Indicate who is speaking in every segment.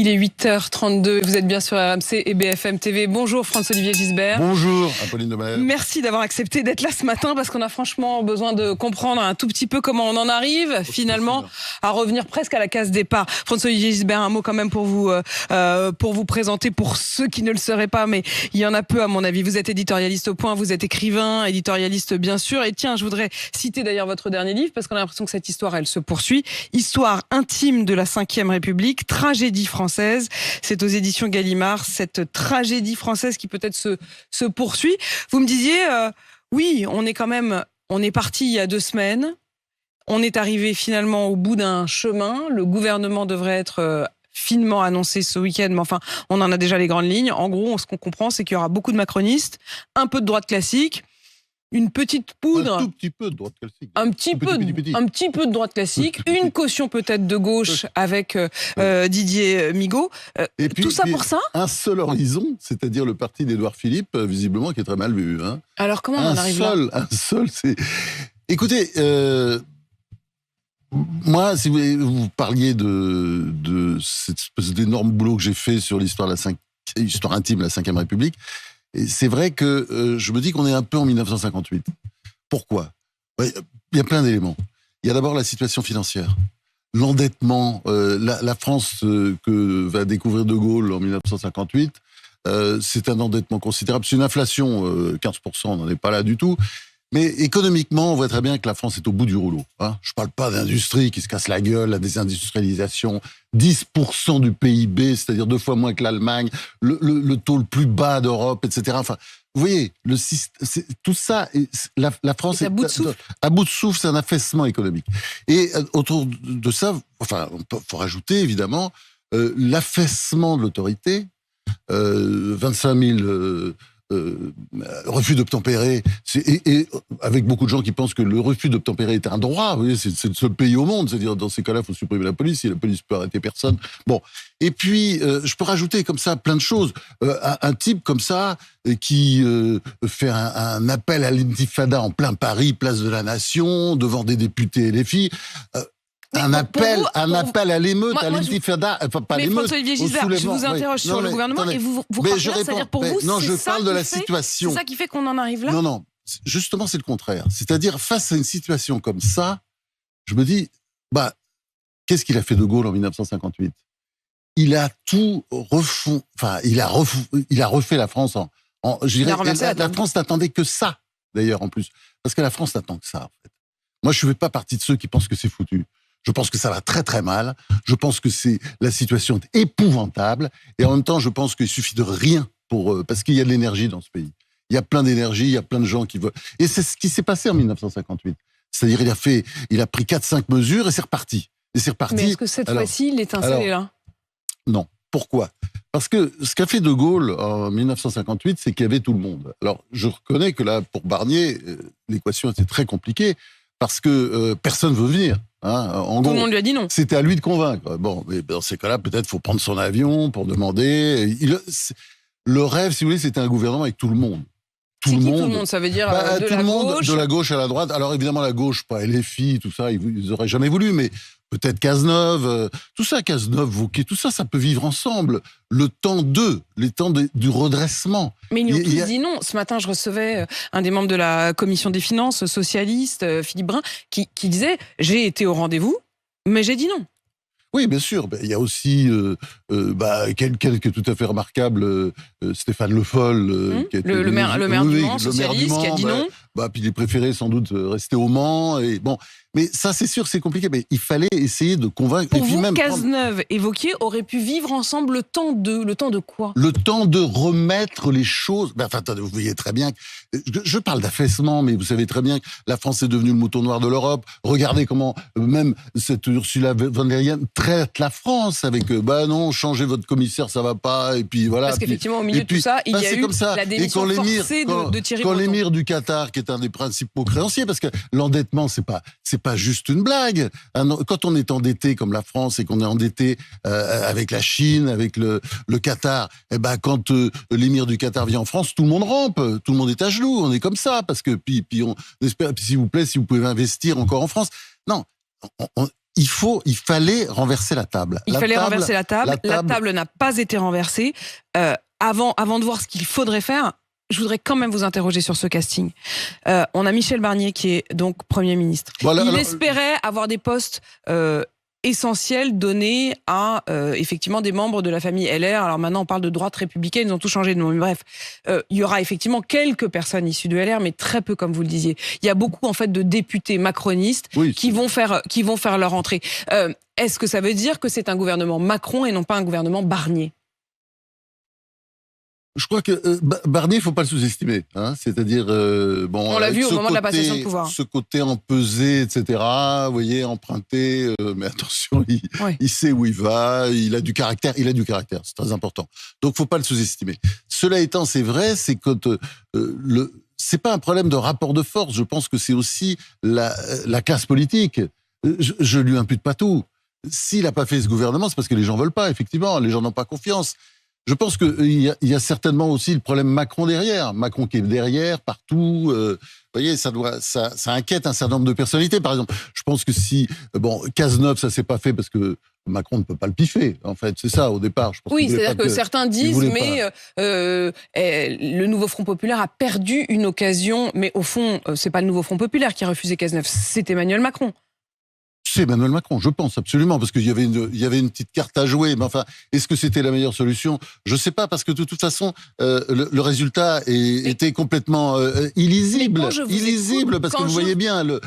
Speaker 1: Il est 8h32, vous êtes bien sur RMC et BFM TV. Bonjour François-Olivier Gisbert.
Speaker 2: Bonjour Apolline de Malherbe.
Speaker 1: Merci d'avoir accepté d'être là ce matin parce qu'on a franchement besoin de comprendre un tout petit peu comment on en arrive finalement à revenir presque à la case départ. François-Olivier Gisbert, un mot quand même pour vous présenter pour ceux qui ne le seraient pas, mais il y en a peu à mon avis. Vous êtes éditorialiste au Point, vous êtes écrivain, éditorialiste bien sûr. Et tiens, je voudrais citer d'ailleurs votre dernier livre parce qu'on a l'impression que cette histoire, elle se poursuit. Histoire intime de la Ve République, tragédie française. C'est aux éditions Gallimard, cette tragédie française qui peut-être se poursuit. Vous me disiez, oui, on est parti il y a 2 semaines. On est arrivé finalement au bout d'un chemin. Le gouvernement devrait être finement annoncé ce week-end, mais enfin, on en a déjà les grandes lignes. En gros, ce qu'on comprend, c'est qu'il y aura beaucoup de macronistes, un peu de droite classique, une petite poudre,
Speaker 2: un tout petit peu de droite classique,
Speaker 1: un petit peu de droite classique, une caution peut-être de gauche avec Didier Migaud. Et puis, tout ça pour ça.
Speaker 2: Un seul horizon, c'est-à-dire le parti d'Édouard Philippe, visiblement qui est très mal vu. Hein.
Speaker 1: Alors comment on en arrive là ?
Speaker 2: Un seul, c'est. Écoutez. Moi, si vous parliez de cette espèce d'énorme boulot que j'ai fait sur l'histoire intime de la Ve République, et c'est vrai que je me dis qu'on est un peu en 1958. Pourquoi ? Il y a plein d'éléments. Il y a d'abord la situation financière. L'endettement, la France que va découvrir De Gaulle en 1958, c'est un endettement considérable. C'est une inflation, 15%, on n'en est pas là du tout. Mais économiquement, on voit très bien que la France est au bout du rouleau. Hein. Je ne parle pas d'industrie qui se casse la gueule, la désindustrialisation, 10% du PIB, c'est-à-dire 2 fois moins que l'Allemagne, le taux le plus bas d'Europe, etc. Enfin, vous voyez, tout ça, la France
Speaker 1: est à bout de souffle.
Speaker 2: À bout de souffle, c'est un affaissement économique. Et autour de ça, enfin, il faut rajouter évidemment l'affaissement de l'autorité, 25 000... refus d'obtempérer, et avec beaucoup de gens qui pensent que le refus d'obtempérer est un droit. Vous voyez, c'est le seul pays au monde. C'est-à-dire, dans ces cas-là, il faut supprimer la police. Si la police peut arrêter personne. Bon. Et puis, je peux rajouter comme ça plein de choses. Un type comme ça qui fait un appel à l'intifada en plein Paris, place de la Nation, devant des députés et les filles. Un appel à l'émeute, à l'intifada, enfin pas l'émeute.
Speaker 1: François-Olivier Gisbert, je vous interroge sur le gouvernement et vous croyez, c'est-à-dire pour vous,
Speaker 2: je parle de la situation.
Speaker 1: C'est ça qui fait qu'on en arrive là ?
Speaker 2: Non, justement c'est le contraire. C'est-à-dire face à une situation comme ça, je me dis, qu'est-ce qu'il a fait De Gaulle en 1958 ? Il a tout refait. Enfin, il a refait la France je dirais, la France n'attendait que ça, d'ailleurs en plus, parce que la France n'attend que ça en fait. Moi, je ne fais pas partie de ceux qui pensent que c'est foutu. Je pense que ça va très très mal. Je pense que la situation est épouvantable. Et en même temps, je pense qu'il suffit de rien parce qu'il y a de l'énergie dans ce pays. Il y a plein d'énergie, il y a plein de gens qui veulent. Et c'est ce qui s'est passé en 1958. C'est-à-dire, il a pris 4-5 mesures et c'est reparti.
Speaker 1: Mais est-ce que cette fois-ci, l'étincelle est là ?
Speaker 2: Non. Pourquoi ? Parce que ce qu'a fait De Gaulle en 1958, c'est qu'il y avait tout le monde. Alors, je reconnais que là, pour Barnier, l'équation était très compliquée parce que personne ne veut venir. Hein,
Speaker 1: tout le monde lui a dit non.
Speaker 2: C'était à lui de convaincre. Bon, mais dans ces cas-là, peut-être faut prendre son avion pour demander. Le rêve, si vous voulez, c'était un gouvernement avec tout le monde.
Speaker 1: Tout le monde, ça veut dire
Speaker 2: de la gauche à la droite. Alors évidemment, la gauche, pas LFI, tout ça, ils auraient jamais voulu, mais peut-être Cazeneuve, tout ça, Cazeneuve, Wauquiez, tout ça, ça peut vivre ensemble. Les temps du redressement.
Speaker 1: Mais ils ont tous dit non. Ce matin, je recevais un des membres de la commission des finances, socialiste, Philippe Brun, qui disait « J'ai été au rendez-vous, mais j'ai dit non ».
Speaker 2: Oui, bien sûr. Il y a aussi quelqu'un tout à fait remarquable, Stéphane Le Foll, qui était
Speaker 1: le maire du Mans, socialiste, qui a dit non.
Speaker 2: Puis il est préféré sans doute rester au Mans. Et bon, mais ça, c'est sûr, c'est compliqué. Mais il fallait essayer de convaincre.
Speaker 1: Pour vous, Cazeneuve et Wauquiez auraient pu vivre ensemble le temps de quoi ?
Speaker 2: Le temps de remettre les choses. Vous voyez très bien. Je parle d'affaissement, mais vous savez très bien que la France est devenue le mouton noir de l'Europe. Regardez comment même cette Ursula von der Leyen traite la France avec non, changez votre commissaire, ça va pas. Et puis voilà.
Speaker 1: Parce qu'effectivement, au milieu de tout ça, il y a eu la démission forcée de Thierry Breton.
Speaker 2: Quand l'émir du Qatar, qui est un des principaux créanciers, parce que l'endettement, c'est pas juste une blague. Quand on est endetté comme la France et qu'on est endetté avec la Chine, avec le Qatar, quand l'émir du Qatar vient en France, tout le monde rampe, tout le monde est à genoux, on est comme ça, parce que puis on espère, s'il vous plaît, si vous pouvez investir encore en France. Non, il fallait renverser la table.
Speaker 1: Il fallait renverser la table. La table n'a pas été renversée. Avant de voir ce qu'il faudrait faire, je voudrais quand même vous interroger sur ce casting. On a Michel Barnier qui est donc Premier ministre. Voilà, il espérait avoir des postes essentiels donnés à effectivement des membres de la famille LR. Alors maintenant on parle de droite républicaine, ils ont tout changé de nom. Mais bref, il y aura effectivement quelques personnes issues de LR, mais très peu comme vous le disiez. Il y a beaucoup en fait de députés macronistes qui vont faire leur entrée. Est-ce que ça veut dire que c'est un gouvernement Macron et non pas un gouvernement Barnier ?
Speaker 2: Je crois que Barnier, il faut pas le sous-estimer. Hein, c'est-à-dire,
Speaker 1: on l'a vu au moment de la passation de pouvoir.
Speaker 2: Ce côté empesé, etc., vous voyez, emprunté, mais attention, il sait où il va, il a du caractère, c'est très important. Donc, faut pas le sous-estimer. Cela étant, c'est vrai, c'est que c'est pas un problème de rapport de force, je pense que c'est aussi la classe politique. Je lui impute pas tout. S'il a pas fait ce gouvernement, c'est parce que les gens veulent pas, effectivement, les gens n'ont pas confiance. Je pense qu'il y a certainement aussi le problème Macron derrière. Macron qui est derrière, partout. Vous voyez, ça inquiète un certain nombre de personnalités. Par exemple, je pense que si... Cazeneuve, ça s'est pas fait parce que Macron ne peut pas le piffer. En fait, c'est ça, au départ. Je pense
Speaker 1: c'est-à-dire que certains disent, mais le Nouveau Front Populaire a perdu une occasion. Mais au fond, c'est pas le Nouveau Front Populaire qui a refusé Cazeneuve, c'est Emmanuel Macron.
Speaker 2: C'est Emmanuel Macron, je pense absolument, parce qu'il y avait une petite carte à jouer. Mais enfin, est-ce que c'était la meilleure solution ? Je sais pas, parce que de toute façon, le résultat était complètement illisible, parce que vous voyez bien le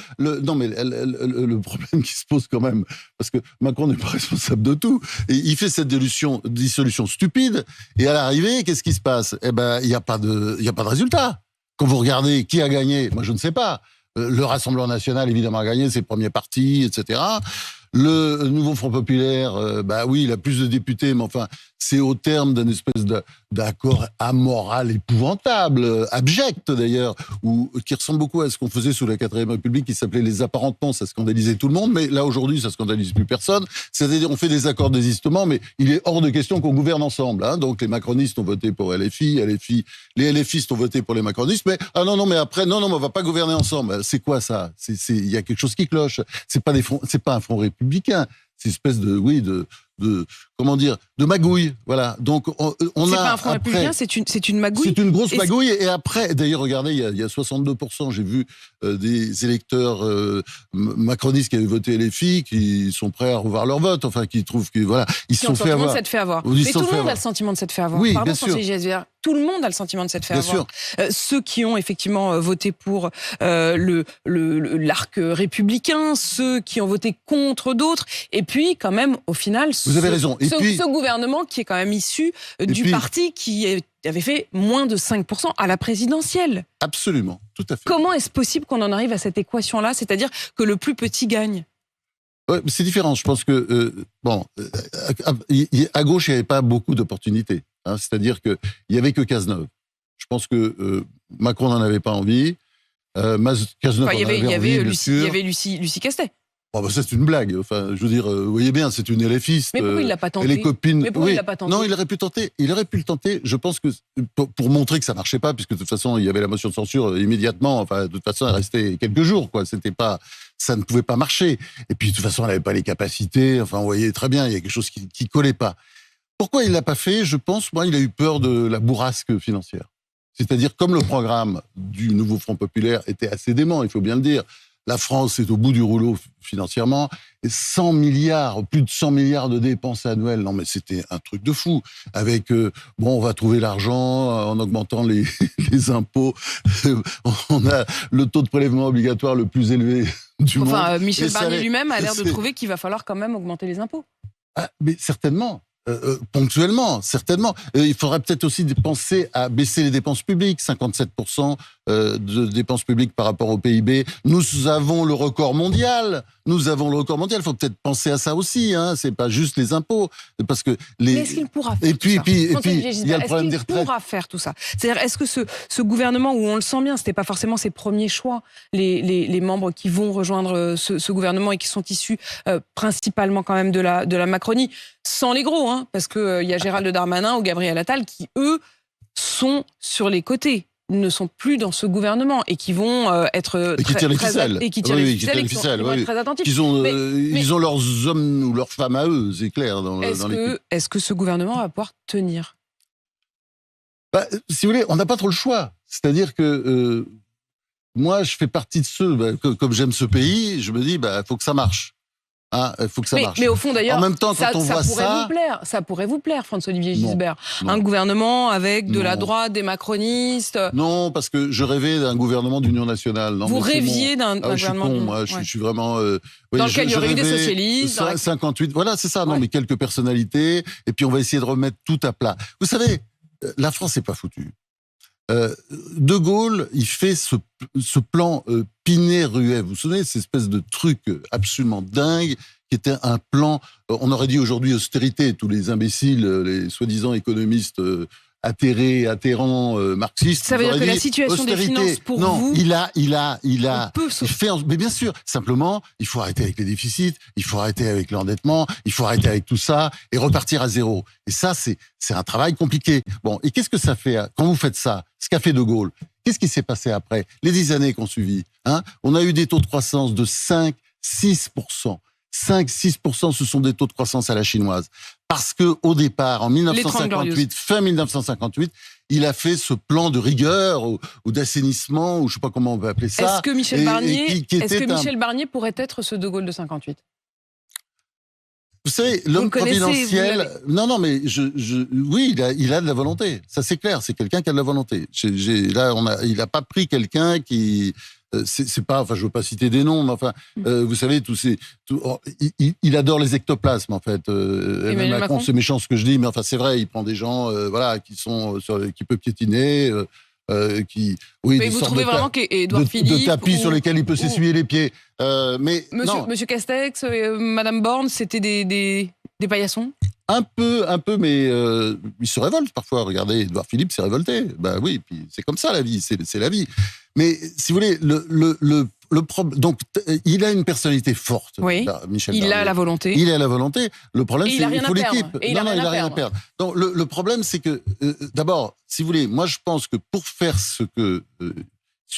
Speaker 2: problème qui se pose quand même, parce que Macron n'est pas responsable de tout. Et il fait cette dissolution stupide, et à l'arrivée, qu'est-ce qui se passe ? Eh ben, il y a pas de résultat. Quand vous regardez qui a gagné, moi je ne sais pas. Le Rassemblement national, évidemment, a gagné ses premiers partis, etc. Le Nouveau Front Populaire, il a plus de députés, mais enfin, c'est au terme d'un espèce d'accord amoral épouvantable, abject d'ailleurs, qui ressemble beaucoup à ce qu'on faisait sous la 4ème République, qui s'appelait les apparentements, ça scandalisait tout le monde, mais là aujourd'hui, ça scandalise plus personne. C'est-à-dire, on fait des accords de désistement, mais il est hors de question qu'on gouverne ensemble. Hein. Donc les macronistes ont voté pour LFI, les LFistes ont voté pour les macronistes, mais mais après, mais on va pas gouverner ensemble. C'est quoi ça ? Il y a quelque chose qui cloche. C'est pas un front républicain. C'est une espèce de magouille, voilà. Donc on
Speaker 1: c'est
Speaker 2: a
Speaker 1: pas un front républicain, c'est une magouille.
Speaker 2: C'est une grosse magouille. Et après, d'ailleurs, regardez, il y a 62%. J'ai vu des électeurs macronistes qui avaient voté LFI, qui sont prêts à revoir leur vote. Enfin, qui trouvent que ils se sont fait avoir.
Speaker 1: Mais tout le monde a le sentiment de s'être fait avoir.
Speaker 2: Oui,
Speaker 1: pardon,
Speaker 2: bien sûr.
Speaker 1: Tout le monde a le sentiment de s'être fait avoir.
Speaker 2: Bien sûr.
Speaker 1: Ceux qui ont effectivement voté pour l'arc républicain, ceux qui ont voté contre d'autres, et puis quand même, au final,
Speaker 2: vous avez raison.
Speaker 1: Ce gouvernement qui est quand même issu du parti qui avait fait moins de 5% à la présidentielle.
Speaker 2: Absolument, tout à fait.
Speaker 1: Comment est-ce possible qu'on en arrive à cette équation-là, c'est-à-dire que le plus petit gagne ?
Speaker 2: Ouais, c'est différent. Je pense que à gauche, il n'y avait pas beaucoup d'opportunités. Hein, c'est-à-dire qu'il n'y avait que Cazeneuve. Je pense que Macron n'en avait pas envie. Cazeneuve en avait envie, bien sûr.
Speaker 1: Il y avait Lucie Castet.
Speaker 2: Ça, c'est une blague. Enfin, je veux dire, vous voyez bien, c'est une LFiste.
Speaker 1: Mais pourquoi il l'a pas tenté ?
Speaker 2: Et les copines.
Speaker 1: Mais pourquoi il l'a pas tenté ?
Speaker 2: Non, il aurait pu tenter. Il aurait pu le tenter. Je pense que pour montrer que ça marchait pas, puisque de toute façon, il y avait la motion de censure immédiatement. Enfin, de toute façon, elle restait quelques jours, quoi. Ça ne pouvait pas marcher. Et puis, de toute façon, elle n'avait pas les capacités. Enfin, vous voyez très bien, il y a quelque chose qui collait pas. Pourquoi il l'a pas fait ? Je pense, moi, il a eu peur de la bourrasque financière. C'est-à-dire, comme le programme du Nouveau Front Populaire était assez dément, il faut bien le dire. La France est au bout du rouleau financièrement. Et 100 milliards, plus de 100 milliards de dépenses annuelles. Non, mais c'était un truc de fou. Avec, on va trouver l'argent en augmentant les impôts. On a le taux de prélèvement obligatoire le plus élevé du monde.
Speaker 1: Enfin, Michel Barnier lui-même a l'air de trouver qu'il va falloir quand même augmenter les impôts.
Speaker 2: Ah, mais certainement. Ponctuellement, certainement. Il faudrait peut-être aussi penser à baisser les dépenses publiques, 57% de dépenses publiques par rapport au PIB. Nous avons le record mondial. Il faut peut-être penser à ça aussi. Hein. C'est pas juste les impôts, parce que
Speaker 1: Mais est-ce qu'il pourra faire tout ça ?
Speaker 2: Il y a le problème des retraites.
Speaker 1: Est-ce qu'il pourra faire tout ça ? C'est-à-dire, est-ce que ce gouvernement, où on le sent bien, c'était pas forcément ses premiers choix, les membres qui vont rejoindre ce gouvernement et qui sont issus principalement quand même de la Macronie, sans les gros, hein, parce que y a Gérald Darmanin ou Gabriel Attal qui, eux, sont sur les côtés. ne sont plus dans ce gouvernement et qui vont être
Speaker 2: et qui tirent les ficelles.
Speaker 1: Et qui tirent les ficelles, et qui vont être très attentifs.
Speaker 2: Ils ont leurs hommes ou leurs femmes à eux, c'est clair.
Speaker 1: Est-ce que ce gouvernement va pouvoir tenir?
Speaker 2: Si vous voulez, on n'a pas trop le choix. C'est-à-dire que moi, je fais partie de ceux, comme j'aime ce pays, je me dis, faut que ça marche. Il faut que ça marche.
Speaker 1: Mais au fond, d'ailleurs,
Speaker 2: en même temps, quand on voit
Speaker 1: ça pourrait vous plaire, François-Olivier Gisbert. Non. Un gouvernement avec de la droite, des macronistes.
Speaker 2: Non, parce que je rêvais d'un gouvernement d'union nationale. Non,
Speaker 1: vous rêviez d'un gouvernement
Speaker 2: d'union nationale. Je suis vraiment...
Speaker 1: dans lequel il y aurait eu des socialistes.
Speaker 2: 58, voilà, c'est ça. Non, mais quelques personnalités. Et puis, on va essayer de remettre tout à plat. Vous savez, la France n'est pas foutue. De Gaulle, il fait ce plan Pinet-Ruet. Vous vous souvenez, cette espèce de truc absolument dingue qui était un plan, on aurait dit aujourd'hui austérité, tous les imbéciles, les soi-disant économistes atterrés, atterrants, marxistes.
Speaker 1: Ça veut dire que la situation des finances pour vous...
Speaker 2: Mais bien sûr, simplement, il faut arrêter avec les déficits, il faut arrêter avec l'endettement, il faut arrêter avec tout ça et repartir à zéro. Et ça, c'est un travail compliqué. Bon, et qu'est-ce que ça fait quand vous faites ça? Ce qu'a fait De Gaulle, qu'est-ce qui s'est passé après? Les 10 années qu'on suivi, on a eu des taux de croissance de 5-6%. 5-6%, ce sont des taux de croissance à la chinoise. Parce que au départ, en 1958, fin 1958, il a fait ce plan de rigueur ou d'assainissement, ou je ne sais pas comment on va appeler ça.
Speaker 1: Est-ce que Michel Barnier pourrait être ce De Gaulle de 58?
Speaker 2: Vous savez, l'homme providentiel... Non, mais oui, il a de la volonté. Ça, c'est clair. C'est quelqu'un qui a de la volonté. Il n'a pas pris quelqu'un qui... c'est pas, enfin, je veux pas citer des noms, mais enfin, vous savez, il adore les ectoplasmes, en fait. Emmanuel Macron, c'est méchant ce que je dis, mais enfin, c'est vrai, il prend des gens, qui peuvent piétiner,
Speaker 1: mais vous trouvez vraiment qu'Édouard Philippe...
Speaker 2: De tapis sur lesquels il peut s'essuyer les pieds.
Speaker 1: Monsieur Castex, Madame Borne, c'était des paillassons?
Speaker 2: Un peu, mais il se révolte parfois. Regardez, Édouard Philippe s'est révolté. Oui, puis c'est comme ça la vie, c'est la vie. Mais si vous voulez, le problème, donc il a une personnalité forte.
Speaker 1: Oui.
Speaker 2: Michel
Speaker 1: Barnier.
Speaker 2: A la volonté. Il a la volonté. Le problème, c'est qu'il faut l'équipe. Il n'a rien à perdre. Donc le problème, c'est que d'abord, si vous voulez, moi je pense que pour faire ce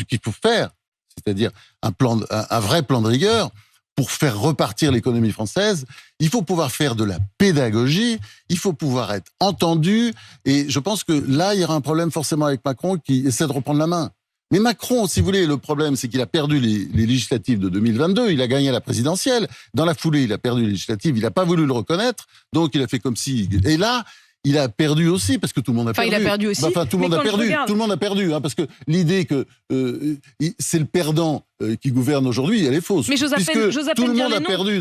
Speaker 2: qu'il faut faire, c'est-à-dire un vrai plan de rigueur, pour faire repartir l'économie française, il faut pouvoir faire de la pédagogie, il faut pouvoir être entendu, et je pense que là, il y aura un problème forcément avec Macron qui essaie de reprendre la main. Mais Macron, si vous voulez, le problème, c'est qu'il a perdu les législatives de 2022, il a gagné la présidentielle, dans la foulée, il a perdu les législatives, il n'a pas voulu le reconnaître, donc il a fait comme si... Et là... Il a perdu aussi, parce que tout le monde a perdu.
Speaker 1: Il a perdu aussi.
Speaker 2: Tout le monde a perdu, parce que l'idée que c'est le perdant qui gouverne aujourd'hui, elle est fausse.
Speaker 1: Mais j'ose à peine
Speaker 2: tout le monde a perdu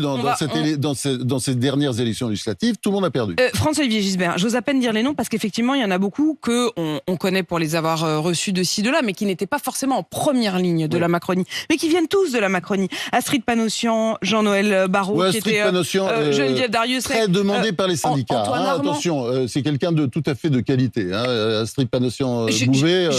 Speaker 2: dans ces dernières élections législatives, tout le monde a perdu.
Speaker 1: François-Olivier Gisbert, j'ose à peine dire les noms, parce qu'effectivement, il y en a beaucoup qu'on connaît pour les avoir reçus de ci, de là, mais qui n'étaient pas forcément en première ligne de la Macronie, mais qui viennent tous de la Macronie. Astrid Panosyan, Jean-Noël Barrot, qui était Geneviève Darrieussecq.
Speaker 2: Très demandé par les syndicats. Attention, c'est quelqu'un de tout à fait de qualité. Astrid Panosyan-Bouvet,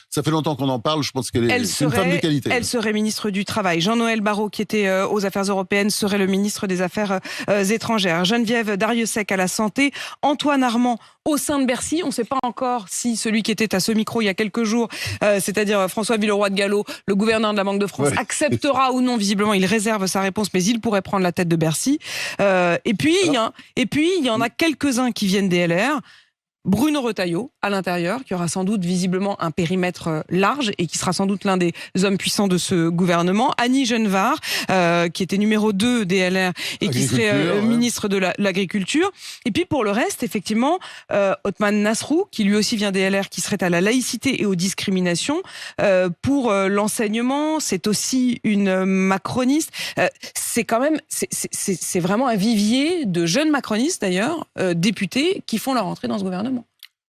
Speaker 2: ça fait longtemps qu'on en parle, je pense qu'elle est une femme de qualité.
Speaker 1: Elle serait ministre du Travail. Jean-Noël Barrot, qui était aux Affaires européennes, serait le ministre des Affaires étrangères. Geneviève Darrieussecq à la Santé. Antoine Armand au sein de Bercy. On ne sait pas encore si celui qui était à ce micro il y a quelques jours, c'est-à-dire François Villeroy de Galhau, le gouverneur de la Banque de France, acceptera ou non. Visiblement, il réserve sa réponse, mais il pourrait prendre la tête de Bercy. Et puis, il y en a quelques-uns qui viennent des LR. Bruno Retailleau, à l'intérieur, qui aura sans doute visiblement un périmètre large et qui sera sans doute l'un des hommes puissants de ce gouvernement. Annie Genevard, qui était numéro 2 des LR et qui serait ministre de l'Agriculture. Et puis pour le reste, effectivement, Othman Nasrou, qui lui aussi vient des LR, qui serait à la laïcité et aux discriminations. Pour l'enseignement, c'est aussi une macroniste. C'est quand même, c'est vraiment un vivier de jeunes macronistes d'ailleurs, députés, qui font leur entrée dans ce gouvernement.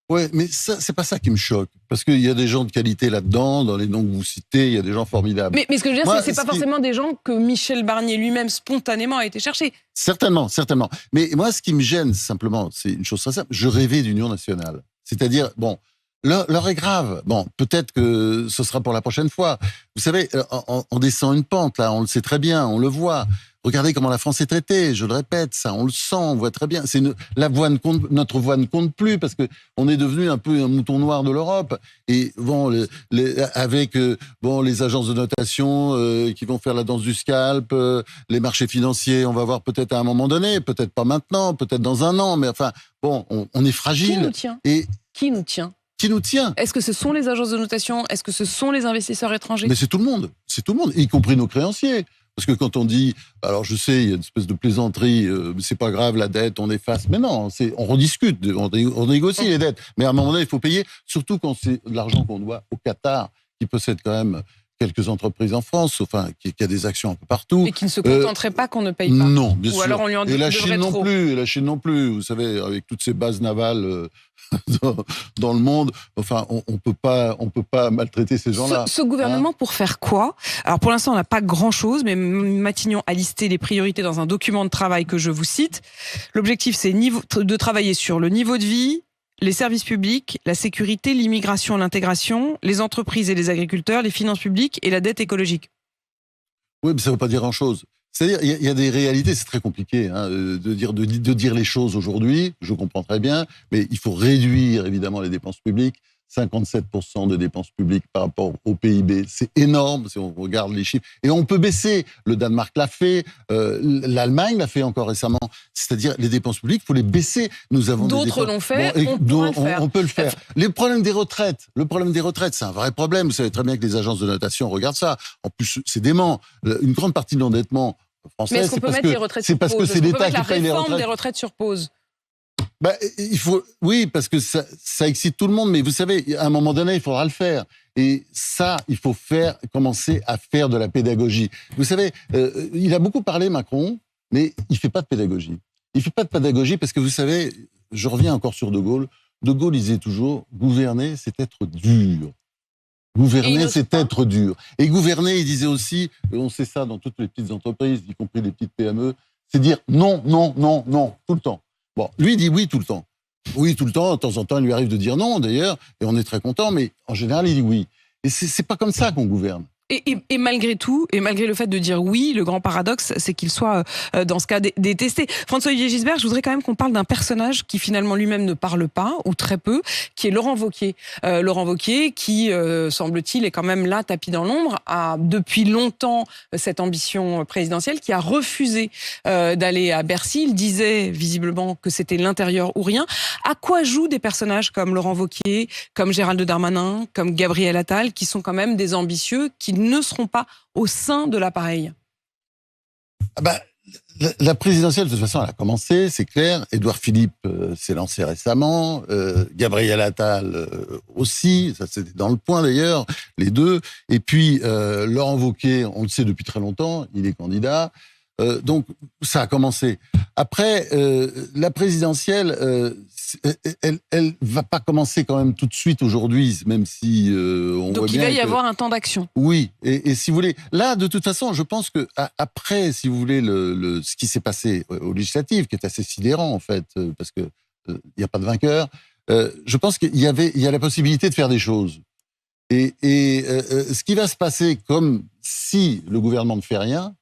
Speaker 2: Ouais, mais ça, c'est pas ça qui me choque. Parce qu'il y a des gens de qualité là-dedans, dans les noms que vous citez, il y a des gens formidables.
Speaker 1: Mais ce que je veux dire, c'est pas forcément des gens que Michel Barnier lui-même, spontanément, a été chercher.
Speaker 2: Certainement. Mais moi, ce qui me gêne, simplement, c'est une chose très simple. Je rêvais d'union nationale. C'est-à-dire, l'heure est grave. Peut-être que ce sera pour la prochaine fois. Vous savez, on descend une pente, là, on le sait très bien, on le voit. regardez comment la France est traitée. Je le répète, ça, on le sent, on voit très bien. Notre voix ne compte plus parce que on est devenu un peu un mouton noir de l'Europe. Et bon, avec les agences de notation qui vont faire la danse du scalp, les marchés financiers, on va voir peut-être à un moment donné, peut-être pas maintenant, peut-être dans un an, mais enfin, bon, on est fragile.
Speaker 1: Qui nous tient ? Qui nous tient ?
Speaker 2: Qui nous tient ?
Speaker 1: Est-ce que ce sont les agences de notation ? Est-ce que ce sont les investisseurs étrangers ?
Speaker 2: Mais c'est tout le monde, y compris nos créanciers. Parce que quand on dit, alors je sais, il y a une espèce de plaisanterie, c'est pas grave, la dette, on efface. Mais non, on rediscute, on négocie les dettes. Mais à un moment donné, il faut payer, surtout quand c'est de l'argent qu'on doit au Qatar, qui possède quand même quelques entreprises en France, enfin, qui a des actions un peu partout.
Speaker 1: Et qui ne se contenterait pas qu'on ne paye pas.
Speaker 2: Non, bien sûr.
Speaker 1: Ou alors on lui en devrait trop.
Speaker 2: Et la Chine non plus. Vous savez, avec toutes ces bases navales dans le monde, enfin, on peut pas maltraiter ces gens-là.
Speaker 1: Ce gouvernement, pour faire quoi ? Alors pour l'instant, on n'a pas grand-chose, mais Matignon a listé les priorités dans un document de travail que je vous cite. L'objectif, c'est de travailler sur le niveau de vie, les services publics, la sécurité, l'immigration, l'intégration, les entreprises et les agriculteurs, les finances publiques et la dette écologique.
Speaker 2: Oui, mais ça ne veut pas dire grand-chose. C'est-à-dire, il y a des réalités, c'est très compliqué de dire les choses aujourd'hui, je comprends très bien, mais il faut réduire évidemment les dépenses publiques. 57% de dépenses publiques par rapport au PIB, c'est énorme si on regarde les chiffres. Et on peut baisser. Le Danemark l'a fait, l'Allemagne l'a fait encore récemment. C'est-à-dire les dépenses publiques, il faut les baisser.
Speaker 1: D'autres l'ont fait, on
Speaker 2: peut le faire. Le problème des retraites, c'est un vrai problème. Vous savez très bien que les agences de notation regardent ça. En plus, c'est dément. Une grande partie de l'endettement français,
Speaker 1: mais est-ce qu'on peut mettre les retraites sur pause ?
Speaker 2: C'est parce que c'est l'État qui paye les retraites.
Speaker 1: La réforme des retraites sur pause.
Speaker 2: Oui, parce que ça excite tout le monde, mais vous savez, à un moment donné, il faudra le faire. Et ça, il faut commencer à faire de la pédagogie. Vous savez, il a beaucoup parlé, Macron, mais il fait pas de pédagogie. Il fait pas de pédagogie parce que vous savez, je reviens encore sur De Gaulle. De Gaulle disait toujours, gouverner, c'est être dur. Gouverner, c'est être dur. Et gouverner, il disait aussi, on sait ça dans toutes les petites entreprises, y compris les petites PME, c'est dire non, non, non, non, tout le temps. Bon, lui, il dit oui tout le temps. Oui tout le temps, de temps en temps, il lui arrive de dire non, d'ailleurs, et on est très content, mais en général, il dit oui. Et c'est pas comme ça qu'on gouverne.
Speaker 1: Et malgré tout, et malgré le fait de dire oui, le grand paradoxe, c'est qu'il soit, dans ce cas, détesté. François-Olivier Gisbert, je voudrais quand même qu'on parle d'un personnage qui finalement lui-même ne parle pas, ou très peu, qui est Laurent Wauquiez. Laurent Wauquiez, qui, semble-t-il, est quand même là, tapis dans l'ombre, a depuis longtemps cette ambition présidentielle, qui a refusé d'aller à Bercy. Il disait visiblement que c'était l'intérieur ou rien. À quoi jouent des personnages comme Laurent Wauquiez, comme Gérald Darmanin, comme Gabriel Attal, qui sont quand même des ambitieux, qui ne seront pas au sein de l'appareil?
Speaker 2: La présidentielle, de toute façon, elle a commencé, c'est clair. Édouard Philippe s'est lancé récemment. Gabriel Attal aussi, ça c'était dans le point d'ailleurs, les deux. Et puis, Laurent Wauquiez, on le sait depuis très longtemps, il est candidat. Donc, ça a commencé. Après, la présidentielle, elle va pas commencer quand même tout de suite aujourd'hui, même si on voit bien.
Speaker 1: Donc, il va y avoir un temps d'action.
Speaker 2: Oui, et si vous voulez, là, de toute façon, je pense que après, si vous voulez, ce qui s'est passé aux législatives, qui est assez sidérant en fait, parce que il n'y a pas de vainqueur. Je pense qu'il y a la possibilité de faire des choses. Et ce qui va se passer, comme si le gouvernement ne fait rien,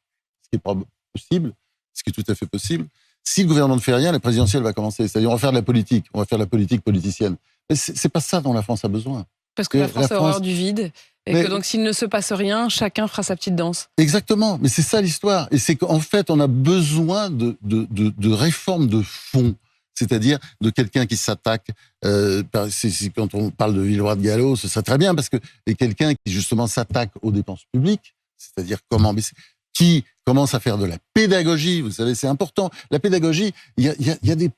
Speaker 2: ce qui est pas possible, ce qui est tout à fait possible. Si le gouvernement ne fait rien, la présidentielle va commencer. C'est-à-dire, on va faire de la politique. On va faire de la politique politicienne. Mais c'est pas ça dont la France a besoin.
Speaker 1: Parce que la France a horreur du vide. Et que donc, s'il ne se passe rien, chacun fera sa petite danse. Exactement.
Speaker 2: Mais c'est ça l'histoire. Et c'est qu'en fait, on a besoin de réformes de fond. C'est-à-dire de quelqu'un qui s'attaque. Quand on parle de Villeroy de Galhau, ce serait très bien parce que et quelqu'un qui justement s'attaque aux dépenses publiques, c'est-à-dire qui commence à faire de la pédagogie. Vous savez, c'est important. La pédagogie, il y a des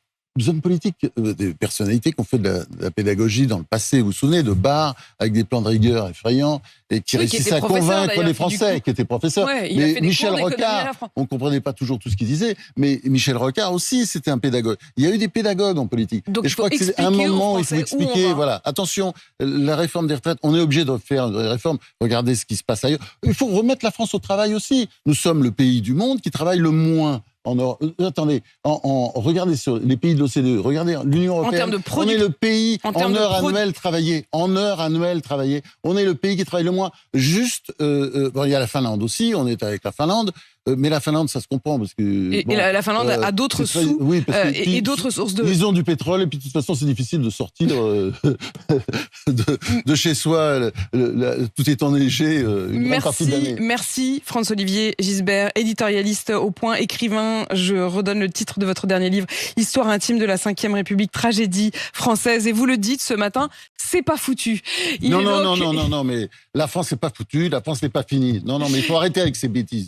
Speaker 2: hommes politiques, des personnalités qui ont fait de la pédagogie dans le passé. Vous vous souvenez de Barre, avec des plans de rigueur effrayants, et qui réussissaient à convaincre les Français, qui étaient professeurs. Ouais, mais Michel Rocard, on ne comprenait pas toujours tout ce qu'il disait, mais Michel Rocard aussi, c'était un pédagogue. Il y a eu des pédagogues en politique. Donc, et je crois que c'est un moment où il faut expliquer, voilà, attention, la réforme des retraites, on est obligé de faire des réformes. Regardez ce qui se passe ailleurs. Il faut remettre la France au travail aussi. Nous sommes le pays du monde qui travaille le moins. Regardez sur les pays de l'OCDE, regardez l'Union européenne, on est le pays en heures annuelles travaillées. On est le pays qui travaille le moins. Juste, il y a la Finlande aussi, on est avec la Finlande. Mais la Finlande, ça se comprend parce que
Speaker 1: et la Finlande a d'autres sous
Speaker 2: oui,
Speaker 1: et d'autres sources de.
Speaker 2: Ils ont du pétrole et puis de toute façon c'est difficile de sortir de chez soi, tout est enneigé une grande partie de l'année.
Speaker 1: Merci François-Olivier Gisbert, éditorialiste au Point, écrivain. Je redonne le titre de votre dernier livre, Histoire intime de la Ve République, tragédie française. Et vous le dites ce matin, c'est pas foutu.
Speaker 2: Non, mais la France c'est pas foutu, la France n'est pas finie. Non, mais il faut arrêter avec ces bêtises.